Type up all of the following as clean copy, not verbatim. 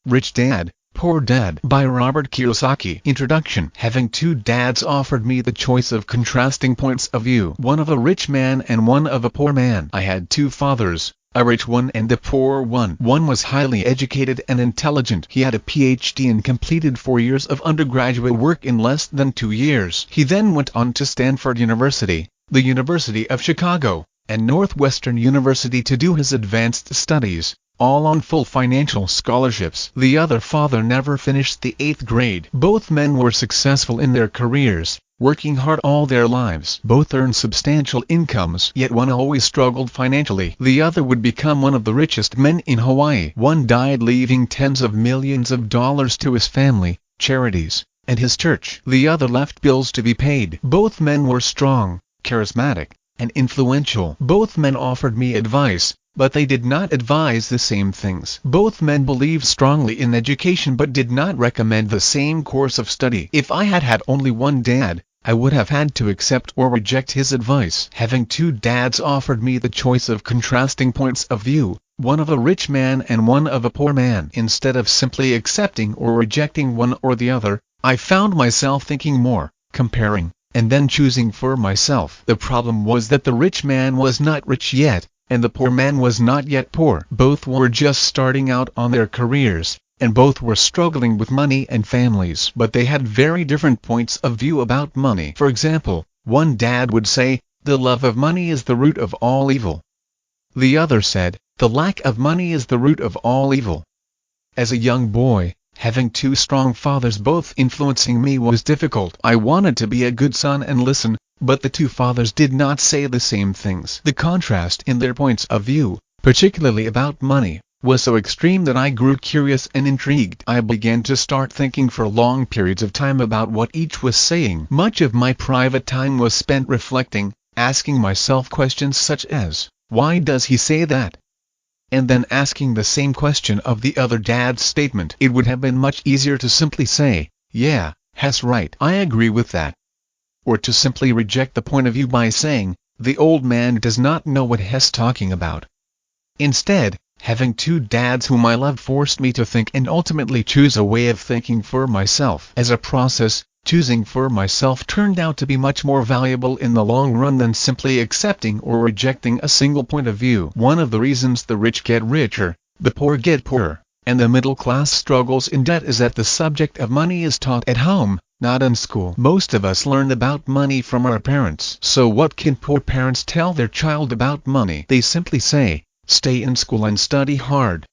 Rich Dad, Poor Dad by Robert Kiyosaki. Introduction. Having two dads offered me the choice of contrasting points of view, one of a rich man and one of a poor man. I had two fathers, a rich one and a poor one. One was highly educated and intelligent. He had a PhD and completed 4 years of undergraduate work in less than 2 years. He then went on to Stanford University, the University of Chicago, and Northwestern University to do his advanced studies, all on full financial scholarships. The other father never finished the 8th grade. Both men were successful in their careers, working hard all their lives. Both earned substantial incomes, yet one always struggled financially. The other would become one of the richest men in Hawaii. One died leaving tens of millions of dollars to his family, charities, and his church. The other left bills to be paid. Both men were strong, charismatic, and influential. Both men offered me advice, but they did not advise the same things. Both men believed strongly in education but did not recommend the same course of study. If I had had only one dad, I would have had to accept or reject his advice. Having two dads offered me the choice of contrasting points of view, one of a rich man and one of a poor man. Instead of simply accepting or rejecting one or the other, I found myself thinking more, comparing, and then choosing for myself. The problem was that the rich man was not rich yet, and the poor man was not yet poor. Both were just starting out on their careers, and both were struggling with money and families. But they had very different points of view about money. For example, one dad would say, "The love of money is the root of all evil." The other said, "The lack of money is the root of all evil." As a young boy, having two strong fathers both influencing me was difficult. I wanted to be a good son and listen, but the two fathers did not say the same things. The contrast in their points of view, particularly about money, was so extreme that I grew curious and intrigued. I began to start thinking for long periods of time about what each was saying. Much of my private time was spent reflecting, asking myself questions such as, "Why does he say that?" and then asking the same question of the other dad's statement. It would have been much easier to simply say, "Yeah, Hess right. I agree with that." Or to simply reject the point of view by saying, "The old man does not know what Hess talking about." Instead, having two dads whom I loved forced me to think and ultimately choose a way of thinking for myself. As a process, choosing for myself turned out to be much more valuable in the long run than simply accepting or rejecting a single point of view. One of the reasons the rich get richer, the poor get poorer, and the middle class struggles in debt is that the subject of money is taught at home, not in school. Most of us learn about money from our parents. So what can poor parents tell their child about money? They simply say, "Stay in school and study hard."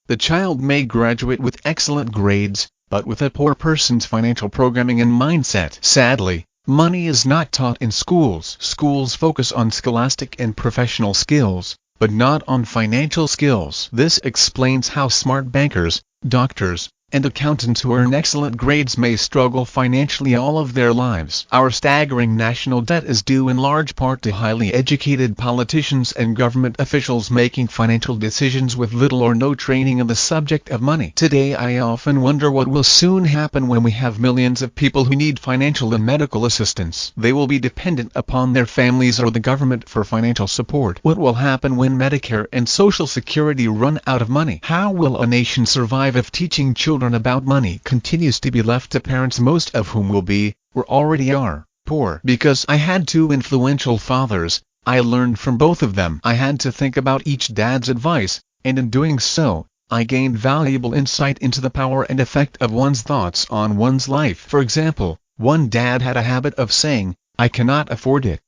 The child may graduate with excellent grades, but with a poor person's financial programming and mindset. Sadly, money is not taught in schools. Schools focus on scholastic and professional skills, but not on financial skills. This explains how smart bankers, doctors, and accountants who earn excellent grades may struggle financially all of their lives. Our staggering national debt is due in large part to highly educated politicians and government officials making financial decisions with little or no training in the subject of money. Today I often wonder what will soon happen when we have millions of people who need financial and medical assistance. They will be dependent upon their families or the government for financial support. What will happen when Medicare and Social Security run out of money? How will a nation survive if teaching children about money continues to be left to parents, most of whom will be, or already are, poor? Because I had two influential fathers, I learned from both of them. I had to think about each dad's advice, and in doing so, I gained valuable insight into the power and effect of one's thoughts on one's life. For example, one dad had a habit of saying, "I cannot afford it."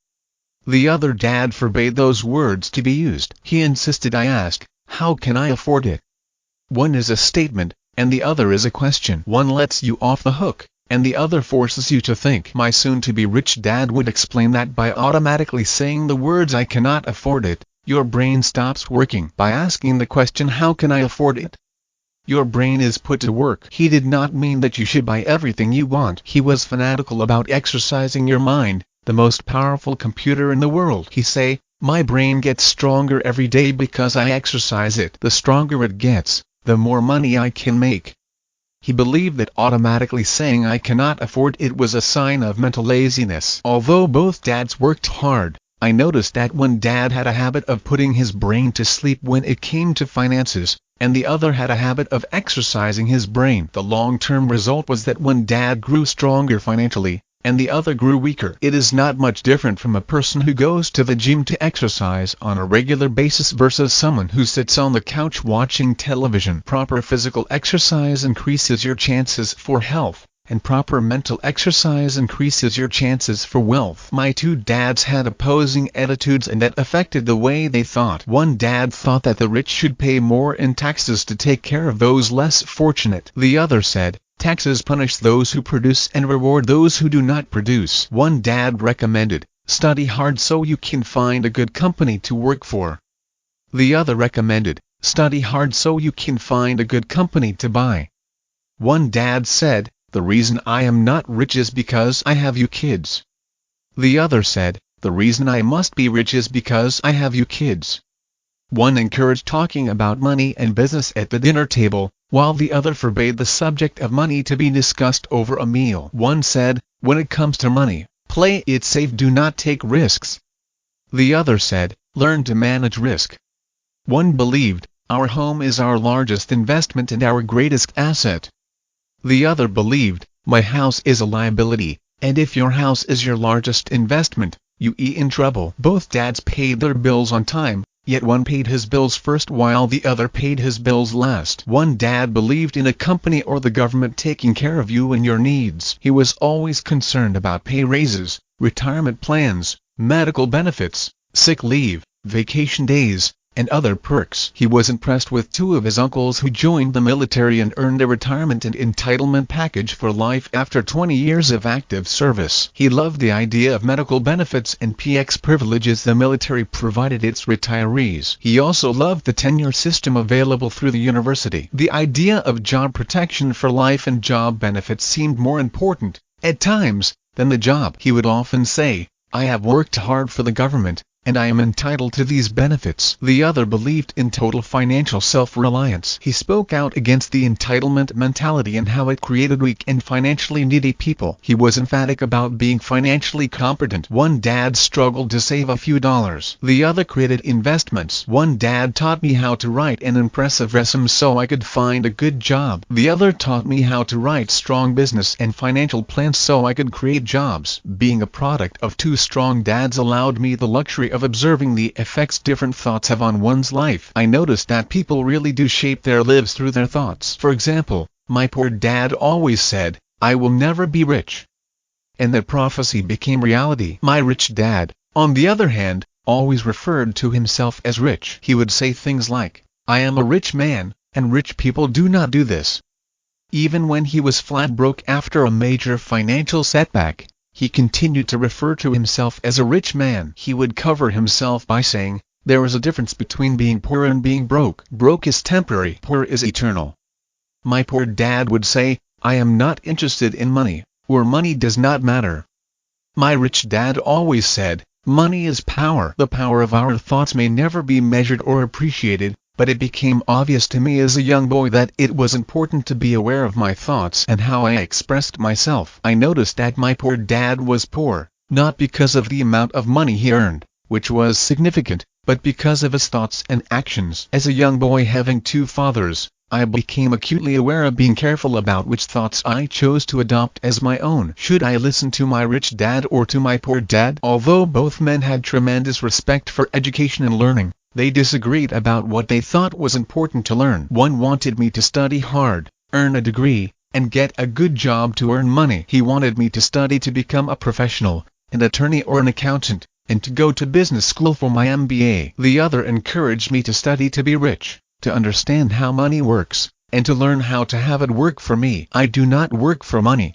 The other dad forbade those words to be used. He insisted I ask, "How can I afford it?" One is a statement, and the other is a question. One lets you off the hook, and the other forces you to think. My soon-to-be rich dad would explain that by automatically saying the words "I cannot afford it," your brain stops working. By asking the question "How can I afford it?" your brain is put to work. He did not mean that you should buy everything you want. He was fanatical about exercising your mind, the most powerful computer in the world. He say, "My brain gets stronger every day because I exercise it. The stronger it gets, the more money I can make." He believed that automatically saying "I cannot afford it" was a sign of mental laziness. Although both dads worked hard, I noticed that one dad had a habit of putting his brain to sleep when it came to finances, and the other had a habit of exercising his brain. The long-term result was that one dad grew stronger financially, and the other grew weaker. It is not much different from a person who goes to the gym to exercise on a regular basis versus someone who sits on the couch watching television. Proper physical exercise increases your chances for health, and proper mental exercise increases your chances for wealth. My two dads had opposing attitudes, and that affected the way they thought. One dad thought that the rich should pay more in taxes to take care of those less fortunate. The other said, taxes punish those who produce and reward those who do not produce. One dad recommended, study hard so you can find a good company to work for. The other recommended, study hard so you can find a good company to buy. One dad said, the reason I am not rich is because I have you kids. The other said, the reason I must be rich is because I have you kids. One encouraged talking about money and business at the dinner table, while the other forbade the subject of money to be discussed over a meal. One said, when it comes to money, play it safe, do not take risks. The other said, learn to manage risk. One believed, our home is our largest investment and our greatest asset. The other believed, my house is a liability, and if your house is your largest investment, you are in trouble. Both dads paid their bills on time, yet one paid his bills first while the other paid his bills last. One dad believed in a company or the government taking care of you and your needs. He was always concerned about pay raises, retirement plans, medical benefits, sick leave, vacation days, and other perks. He was impressed with two of his uncles who joined the military and earned a retirement and entitlement package for life after 20 years of active service. He loved the idea of medical benefits and PX privileges the military provided its retirees. He also loved the tenure system available through the university. The idea of job protection for life and job benefits seemed more important, at times, than the job. He would often say, I have worked hard for the government, and I am entitled to these benefits. The other believed in total financial self-reliance. He spoke out against the entitlement mentality and how it created weak and financially needy people. He was emphatic about being financially competent. One dad struggled to save a few dollars. The other created investments. One dad taught me how to write an impressive resume so I could find a good job. The other taught me how to write strong business and financial plans so I could create jobs. Being a product of two strong dads allowed me the luxury of observing the effects different thoughts have on one's life. I noticed that people really do shape their lives through their thoughts. For example, my poor dad always said, I will never be rich. And that prophecy became reality. My rich dad, on the other hand, always referred to himself as rich. He would say things like, I am a rich man, and rich people do not do this. Even when he was flat broke after a major financial setback, he continued to refer to himself as a rich man. He would cover himself by saying, there is a difference between being poor and being broke. Broke is temporary, poor is eternal. My poor dad would say, I am not interested in money, or money does not matter. My rich dad always said, money is power. The power of our thoughts may never be measured or appreciated, but it became obvious to me as a young boy that it was important to be aware of my thoughts and how I expressed myself. I noticed that my poor dad was poor, not because of the amount of money he earned, which was significant, but because of his thoughts and actions. As a young boy having two fathers, I became acutely aware of being careful about which thoughts I chose to adopt as my own. Should I listen to my rich dad or to my poor dad? Although both men had tremendous respect for education and learning, they disagreed about what they thought was important to learn. One wanted me to study hard, earn a degree, and get a good job to earn money. He wanted me to study to become a professional, an attorney or an accountant, and to go to business school for my MBA. The other encouraged me to study to be rich, to understand how money works, and to learn how to have it work for me. I do not work for money,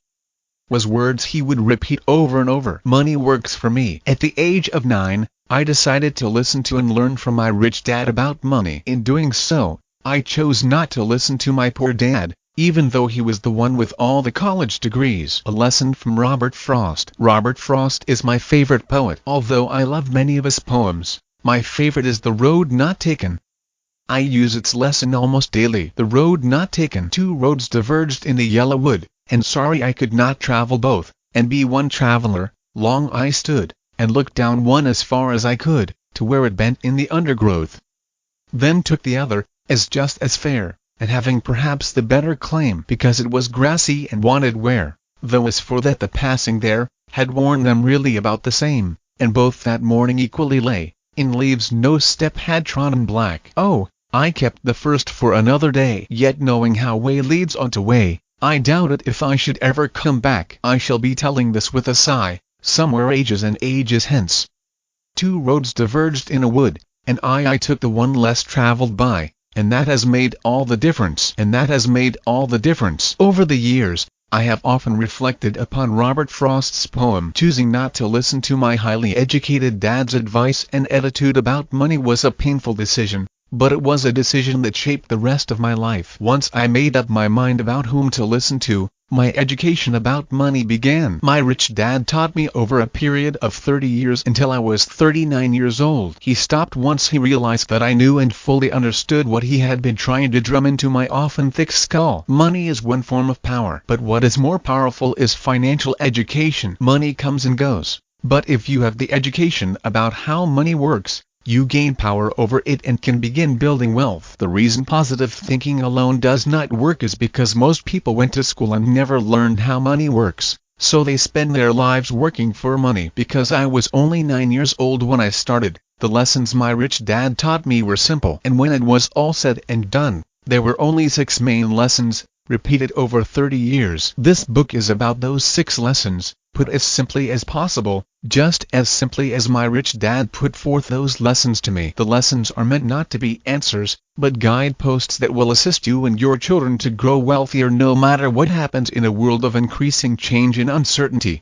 was words he would repeat over and over. Money works for me. At the age of 9, I decided to listen to and learn from my rich dad about money. In doing so, I chose not to listen to my poor dad, even though he was the one with all the college degrees. A lesson from Robert Frost. Robert Frost is my favorite poet. Although I love many of his poems, my favorite is The Road Not Taken. I use its lesson almost daily. The road not taken. Two roads diverged in the yellow wood, and sorry I could not travel both, and be one traveler. Long I stood, and looked down one as far as I could, to where it bent in the undergrowth. Then took the other, as just as fair, and having perhaps the better claim because it was grassy and wanted wear, though as for that the passing there, had worn them really about the same, and both that morning equally lay, in leaves no step had trodden black. Oh, I kept the first for another day. Yet knowing how way leads on to way, I doubted if I should ever come back. I shall be telling this with a sigh, somewhere ages and ages hence. Two roads diverged in a wood, and I took the one less traveled by, and that has made all the difference. Over the years, I have often reflected upon Robert Frost's poem. Choosing not to listen to my highly educated dad's advice and attitude about money was a painful decision, but it was a decision that shaped the rest of my life. Once I made up my mind about whom to listen to, my education about money began. My rich dad taught me over a period of 30 years until I was 39 years old. He stopped once he realized that I knew and fully understood what he had been trying to drum into my often thick skull. Money is one form of power, but what is more powerful is financial education. Money comes and goes, but if you have the education about how money works, you gain power over it and can begin building wealth. The reason positive thinking alone does not work is because most people went to school and never learned how money works, so they spend their lives working for money. Because I was only 9 years old when I started, the lessons my rich dad taught me were simple. And when it was all said and done, there were only 6 main lessons, repeated over 30 years. This book is about those 6 lessons, put as simply as possible, just as simply as my rich dad put forth those lessons to me. The lessons are meant not to be answers, but guideposts that will assist you and your children to grow wealthier no matter what happens in a world of increasing change and uncertainty.